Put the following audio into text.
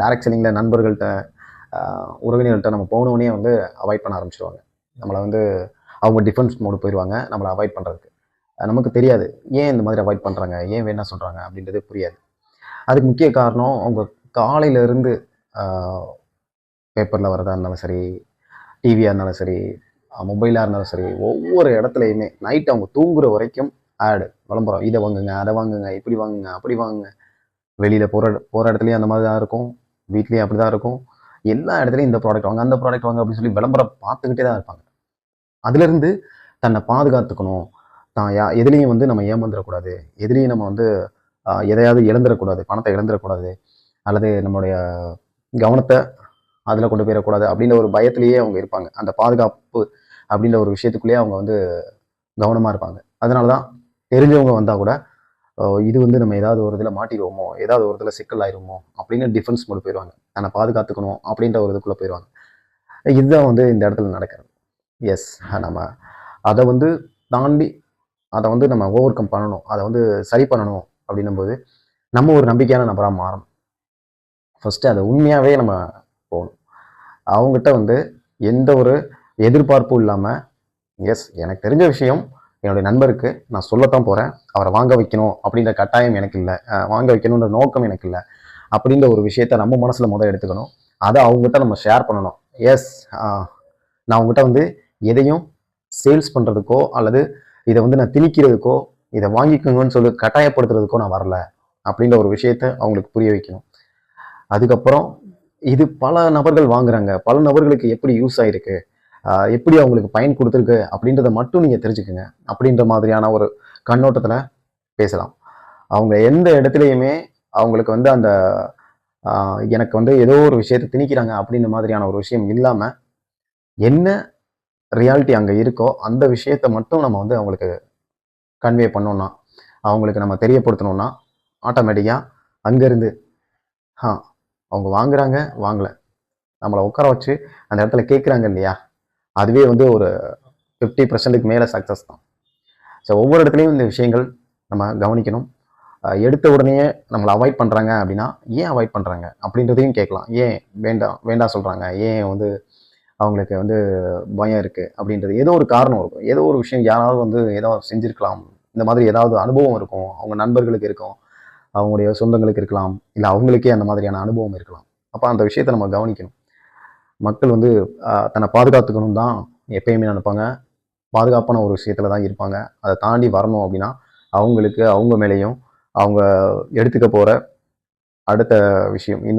Direct செல்லிங்கில் நண்பர்கள்ட்ட உறவினர்கள்ட்ட நம்ம போனோடனே வந்து அவாய்ட் பண்ண ஆரம்பிச்சிருவாங்க. நம்மளை வந்து அவங்க டிஃபென்ஸ் மோடு போயிடுவாங்க நம்மளை அவாய்ட் பண்ணுறதுக்கு. நமக்கு தெரியாது ஏன் இந்த மாதிரி அவாய்ட் பண்ணுறாங்க, ஏன் வேணாம் சொல்கிறாங்க அப்படின்றது புரியாது. அதுக்கு முக்கிய காரணம் அவங்க காலையிலேருந்து பேப்பரில் வரதா இருந்தாலும் சரி, டிவியாக இருந்தாலும் சரி, மொபைலாக இருந்தாலும் சரி, ஒவ்வொரு இடத்துலையுமே நைட் அவங்க தூங்குற வரைக்கும் ஆடு விளம்பரம். இதை வாங்குங்க, அதை வாங்குங்க, இப்படி வாங்குங்க, அப்படி வாங்குங்க. வெளியில் போகிற இடத்துலையும் அந்த மாதிரி தான் இருக்கும், வீட்லேயும் அப்படி தான் இருக்கும். எல்லா இடத்துலையும் இந்த ப்ராடக்ட் வாங்க, அந்த ப்ராடக்ட் வாங்க அப்படின்னு சொல்லி விளம்பரம் பார்த்துக்கிட்டே தான் இருப்பாங்க. அதுலேருந்து தன்னை பாதுகாத்துக்கணும், தான் எதுலேயும் வந்து நம்ம ஏமாந்துடக்கூடாது, எதுலேயும் நம்ம வந்து எதையாவது இழந்துடக்கூடாது, பணத்தை இழந்துடக்கூடாது, அல்லது நம்மளுடைய கவனத்தை அதில் கொண்டு போயிடக்கூடாது அப்படின்ற ஒரு பயத்திலேயே அவங்க இருப்பாங்க. அந்த பாதுகாப்பு அப்படின்ற ஒரு விஷயத்துக்குள்ளேயே அவங்க வந்து கவனமாக இருப்பாங்க. அதனால தான் தெரிஞ்சவங்க வந்தால் கூட இது வந்து நம்ம ஏதாவது ஒரு இதில் மாட்டிடுவோமோ, ஏதாவது ஒரு இதில் சிக்கல் ஆயிடுமோ அப்படின்னு டிஃபென்ஸ் மோடு போயிடுவாங்க. தன்னை பாதுகாத்துக்கணும் அப்படின்ற ஒரு இதுக்குள்ளே போயிடுவாங்க. இதுதான் வந்து இந்த இடத்துல நடக்கிறது. எஸ், நம்ம அதை வந்து தாண்டி அதை வந்து நம்ம ஓவர் கம் பண்ணணும், அதை வந்து சரி பண்ணணும் அப்படின்னும்போது நம்ம ஒரு நம்பிக்கையான நபராக மாறணும். ஃபஸ்ட்டு அதை உண்மையாகவே நம்ம போகணும். அவங்ககிட்ட வந்து எந்த ஒரு எதிர்பார்ப்பும் இல்லாமல், எஸ் எனக்கு தெரிஞ்ச விஷயம் என்னுடைய நண்பருக்கு நான் சொல்லத்தான் போகிறேன், அவரை வாங்க வைக்கணும் அப்படின்ற கட்டாயம் எனக்கு இல்லை, வாங்க வைக்கணுன்ற நோக்கம் எனக்கு இல்லை அப்படின்ற ஒரு விஷயத்த நம்ம மனசில் முதல் எடுத்துக்கணும். அதை அவங்ககிட்ட நம்ம ஷேர் பண்ணணும். எஸ், நான் அவங்ககிட்ட வந்து எதையும் சேல்ஸ் பண்ணுறதுக்கோ அல்லது இதை வந்து நான் திணிக்கிறதுக்கோ, இதை வாங்கிக்கோங்கன்னு சொல்லி கட்டாயப்படுத்துறதுக்கோ நான் வரல அப்படின்ற ஒரு விஷயத்த அவங்களுக்கு புரிய வைக்கணும். அதுக்கப்புறம் இது பல நபர்கள் வாங்குறாங்க, பல நபர்களுக்கு எப்படி யூஸ் ஆகிருக்கு, எப்படி அவங்களுக்கு பயன் கொடுத்துருக்கு அப்படின்றத மட்டும் நீங்கள் தெரிஞ்சுக்கோங்க அப்படின்ற மாதிரியான ஒரு கண்ணோட்டத்தில் பேசலாம். அவங்க எந்த இடத்துலையுமே அவங்களுக்கு வந்து அந்த எனக்கு வந்து ஏதோ ஒரு விஷயத்தை திணிக்கிறாங்க அப்படின்ற மாதிரியான ஒரு விஷயம் இல்லாமல், என்ன ரியாலிட்டி அங்கே இருக்கோ அந்த விஷயத்தை மட்டும் நம்ம வந்து அவங்களுக்கு கன்வே பண்ணோன்னா, அவங்களுக்கு நம்ம தெரியப்படுத்தணும்னா, ஆட்டோமேட்டிக்காக அங்கேருந்து அவங்க வாங்குறாங்க, வாங்கலை, நம்மளை உட்கார வச்சு அந்த இடத்துல கேட்குறாங்க இல்லையா, அதுவே வந்து ஒரு 50% மேலே சக்ஸஸ் தான். ஸோ ஒவ்வொரு இடத்துலையும் இந்த விஷயங்கள் நம்ம கவனிக்கணும். எடுத்த உடனே நம்மளை அவாய்ட் பண்ணுறாங்க அப்படின்னா ஏன் அவாய்ட் பண்ணுறாங்க அப்படின்றதையும் கேட்கலாம். ஏன் வேண்டாம் சொல்கிறாங்க, ஏன் வந்து அவங்களுக்கு வந்து பயம் இருக்குது அப்படின்றது ஏதோ ஒரு காரணம் இருக்கும். ஏதோ ஒரு விஷயம் யாராவது வந்து ஏதோ செஞ்சுருக்கலாம், இந்த மாதிரி ஏதாவது அனுபவம் இருக்கும், அவங்க நண்பர்களுக்கு இருக்கும், அவங்களுடைய சொந்தங்களுக்கு இருக்கலாம், இல்லை அவங்களுக்கே அந்த மாதிரியான அனுபவம் இருக்கலாம். அப்போ அந்த விஷயத்தை நம்ம கவனிக்கணும். மக்கள் வந்து தன்னை பாதுகாத்துக்கணும் தான் எப்பயுமே நினைப்பாங்க, பாதுகாப்பான ஒரு விஷயத்துல தான் இருப்பாங்க. அதை தாண்டி வரணும் அப்படின்னா அவங்களுக்கு அவங்க மேலேயும் அவங்க எடுத்துக்க போகிற அடுத்த விஷயம் இன்னும்